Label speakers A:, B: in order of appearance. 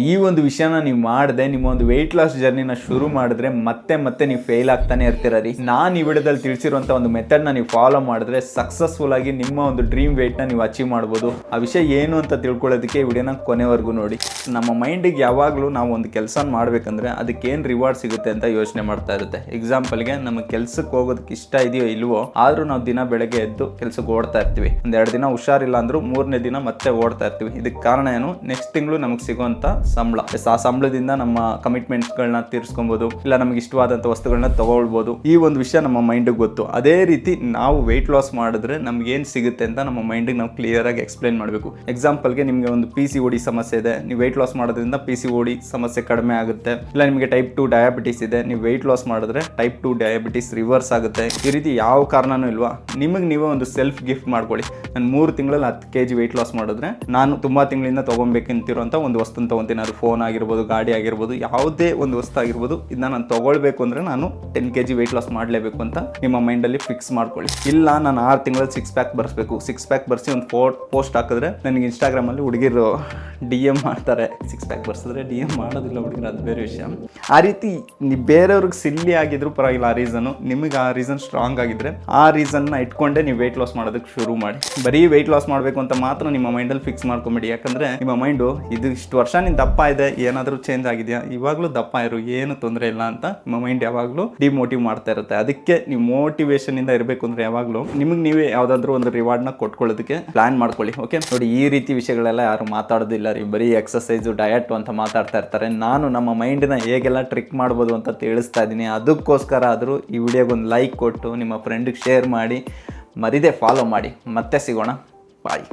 A: ಈ ಒಂದು ವಿಷಯನ ನೀವು ಮಾಡದೆ ನಿಮ್ಮ ಒಂದು ವೆಯ್ಟ್ ಲಾಸ್ ಜರ್ನಿನ ಶುರು ಮಾಡಿದ್ರೆ ಮತ್ತೆ ನೀವು ಫೇಲ್ ಆಗ್ತಾನೆ ಇರ್ತೀರ ರೀ. ನಾನು ಈ ವಿಡಿಯೋದಲ್ಲಿ ತಿಳಿಸಿರುವಂಥ ಒಂದು ಮೆಥಡ್ನ ನೀವು ಫಾಲೋ ಮಾಡಿದ್ರೆ ಸಕ್ಸಸ್ಫುಲ್ ಆಗಿ ನಿಮ್ಮ ಒಂದು ಡ್ರೀಮ್ ವೆಯ್ಟ್ನ ನೀವು ಅಚೀವ್ ಮಾಡ್ಬೋದು. ಆ ವಿಷಯ ಏನು ಅಂತ ತಿಳ್ಕೊಳ್ಳೋದಕ್ಕೆ ಈ ವಿಡಿಯೋನ ಕೊನೆವರೆಗೂ ನೋಡಿ. ನಮ್ಮ ಮೈಂಡಿಗೆ ಯಾವಾಗಲೂ ನಾವು ಒಂದು ಕೆಲಸ ಮಾಡಬೇಕಂದ್ರೆ ಅದಕ್ಕೆ ಏನು ರಿವಾರ್ಡ್ ಸಿಗುತ್ತೆ ಅಂತ ಯೋಚನೆ ಮಾಡ್ತಾ ಇರುತ್ತೆ. ಎಕ್ಸಾಂಪಲ್ಗೆ ನಮ್ಮ ಕೆಲಸಕ್ಕೆ ಹೋಗೋದಕ್ಕೆ ಇಷ್ಟ ಇದೆಯೋ ಇಲ್ವೋ, ಆದರೂ ನಾವು ದಿನ ಬೆಳಗ್ಗೆ ಎದ್ದು ಕೆಲಸಕ್ಕೆ ಓಡ್ತಾ ಇರ್ತೀವಿ. ಒಂದೆರಡು ದಿನ ಹುಷಾರಿಲ್ಲ ಅಂದ್ರೂ ಮೂರನೇ ದಿನ ಮತ್ತೆ ಓಡ್ತಾ ಇರ್ತೀವಿ. ಇದಕ್ಕೆ ಕಾರಣ ಏನು? ನೆಕ್ಸ್ಟ್ ತಿಂಗಳು ನಮಗೆ ಸಿಗುವಂಥ ಸಂಬಳ. ಆ ಸಂಬಳದಿಂದ ನಮ್ಮ ಕಮಿಟ್ಮೆಂಟ್ಸ್ಗಳನ್ನ ತೀರಿಸ್ಕೊಬೋದು, ಇಲ್ಲ ನಮಗೆ ಇಷ್ಟವಾದಂಥ ವಸ್ತುಗಳನ್ನ ತಗೊಳ್ಬೋದು. ಈ ಒಂದು ವಿಷಯ ನಮ್ಮ ಮೈಂಡಿಗೆ ಗೊತ್ತು. ಅದೇ ರೀತಿ ನಾವು ವೆಯ್ಟ್ ಲಾಸ್ ಮಾಡಿದ್ರೆ ನಮ್ಗೆ ಏನು ಸಿಗುತ್ತೆ ಅಂತ ನಮ್ಮ ಮೈಂಡಿಗೆ ನಾವು ಕ್ಲಿಯರ್ ಆಗಿ ಎಕ್ಸ್ಪ್ಲೈನ್ ಮಾಡಬೇಕು. ಎಕ್ಸಾಂಪಲ್ಗೆ ನಿಮಗೆ ಒಂದು PCOD ಸಮಸ್ಯೆ ಇದೆ, ನೀವು ವೆಯ್ಟ್ ಲಾಸ್ ಮಾಡೋದ್ರಿಂದ PCOD ಸಮಸ್ಯೆ ಕಡಿಮೆ ಆಗುತ್ತೆ. ಇಲ್ಲ ನಿಮಗೆ ಟೈಪ್ 2 ಡಯಾಬಿಟಿಸ್ ಇದೆ, ನೀವು ವೆಯ್ಟ್ ಲಾಸ್ ಮಾಡಿದ್ರೆ ಟೈಪ್ 2 ಡಯಾಬಿಟಿಸ್ ರಿವರ್ಸ್ ಆಗುತ್ತೆ. ಈ ರೀತಿ ಯಾವ ಕಾರಣನೂ ಇಲ್ವಾ, ನಿಮಗೆ ನೀವೇ ಒಂದು ಸೆಲ್ಫ್ ಗಿಫ್ಟ್ ಮಾಡ್ಕೊಳ್ಳಿ. ನಾನು 3 ತಿಂಗಳಲ್ಲಿ 10 kg ವೆಯ್ಟ್ ಲಾಸ್ ಮಾಡಿದ್ರೆ ನಾನು ತುಂಬ ತಿಂಗಳಿಂದ ತೊಗೊಬೇಕಂತಿರೋಂಥ ಒಂದು ವಸ್ತುನ ತೊಗೊತೀನಿ. ಅದು ಫೋನ್ ಆಗಿರ್ಬೋದು, ಗಾಡಿ ಆಗಿರ್ಬೋದು, ಯಾವುದೇ ಒಂದು ವಸ್ತು ಆಗಿರ್ಬೋದು, ಇದನ್ನ ನಾನು ತೊಗೊಳ್ಬೇಕು ಅಂದರೆ ನಾನು 10 kg ವೆಯ್ಟ್ ಲಾಸ್ ಮಾಡಲೇಬೇಕು ಅಂತ ನಿಮ್ಮ ಮೈಂಡಲ್ಲಿ ಫಿಕ್ಸ್ ಮಾಡ್ಕೊಳ್ಳಿ. ಇಲ್ಲ ನಾನು 6 ತಿಂಗಳಲ್ಲಿ 6 ಪ್ಯಾಕ್ ಬರ್ಸ್ಬೇಕು, 6 ಪ್ಯಾಕ್ ಬರ್ಸಿ ಒಂದು ಪೋಸ್ಟ್ ಹಾಕಿದ್ರೆ ನನಗೆ ಇನ್ಸ್ಟಾಗ್ರಾಮಲ್ಲಿ ಹುಡುಗಿರು DM ಮಾಡ್ತಾರೆ. 6 ಪ್ಯಾಕ್ ಬರ್ಸಿದ್ರೆ DM ಮಾಡೋದಿಲ್ಲ ಹುಡುಗಿರು, ಅದು ಬೇರೆ ವಿಷಯ. ಆ ರೀತಿ ಬೇರೆಯವ್ರಿಗೆ ಸಿಲ್ಲಿ ಆಗಿದ್ರು ಪರವಾಗಿಲ್ಲ ಆ ರೀಸನು, ನಿಮಗೆ ಆ ರೀಸನ್ ಸ್ಟ್ರಾಂಗ್ ಆಗಿದ್ರೆ ಆ ರೀಸನ್ನ ಇಟ್ಕೊಂಡೆ ನೀವು ವೆಯ್ಟ್ ಲಾಸ್ ಮಾಡೋದಕ್ಕೆ ಶುರು ಮಾಡಿ. ಬರೀ ವೆಯ್ಟ್ ಲಾಸ್ ಮಾಡಬೇಕು ಅಂತ ಮಾತ್ರ ನಿಮ್ಮ ಮೈಂಡಲ್ಲಿ ಫಿಕ್ಸ್ ಮಾಡ್ಕೊಂಬಿಡಿ. ಯಾಕಂದರೆ ನಿಮ್ಮ ಮೈಂಡು ಇದು ಇಷ್ಟು ವರ್ಷ ನೀನು ದಪ್ಪ ಇದೆ, ಏನಾದರೂ ಚೇಂಜ್ ಆಗಿದೆಯಾ, ಇವಾಗಲೂ ದಪ್ಪ ಇರು, ಏನು ತೊಂದರೆ ಇಲ್ಲ ಅಂತ ನಿಮ್ಮ ಮೈಂಡ್ ಯಾವಾಗಲೂ ಡಿಮೋಟಿವ್ ಮಾಡ್ತಾ ಇರುತ್ತೆ. ಅದಕ್ಕೆ ನೀವು ಮೋಟಿವೇಶನ್ ಇಂದ ಇರಬೇಕು ಅಂದರೆ ಯಾವಾಗಲೂ ನಿಮಗೆ ನೀವೇ ಯಾವುದಾದ್ರೂ ಒಂದು ರಿವಾರ್ಡ್ನ ಕೊಟ್ಕೊಳ್ಳೋದಕ್ಕೆ ಪ್ಲಾನ್ ಮಾಡ್ಕೊಳ್ಳಿ. ಓಕೆ ನೋಡಿ, ಈ ರೀತಿ ವಿಷಯಗಳೆಲ್ಲ ಯಾರು ಮಾತಾಡೋದಿಲ್ಲ ರೀ, ಬರೀ ಎಕ್ಸಸೈಸು ಡಯಟ್ ಅಂತ ಮಾತಾಡ್ತಾ ಇರ್ತಾರೆ. ನಾನು ನಮ್ಮ ಮೈಂಡನ್ನ ಹೇಗೆಲ್ಲ ಟ್ರಿಕ್ ಮಾಡ್ಬೋದು ಅಂತ ತಿಳಿಸ್ತಾ ಇದ್ದೀನಿ. ಅದಕ್ಕೋಸ್ಕರ ಆದರೂ ಈ ವಿಡಿಯೋಗೊಂದು ಲೈಕ್ ಕೊಟ್ಟು ನಿಮ್ಮ ಫ್ರೆಂಡಿಗೆ ಶೇರ್ ಮಾಡಿ, ಮರಿದೇ ಫಾಲೋ ಮಾಡಿ. ಮತ್ತೆ ಸಿಗೋಣ, ಬಾಯ್.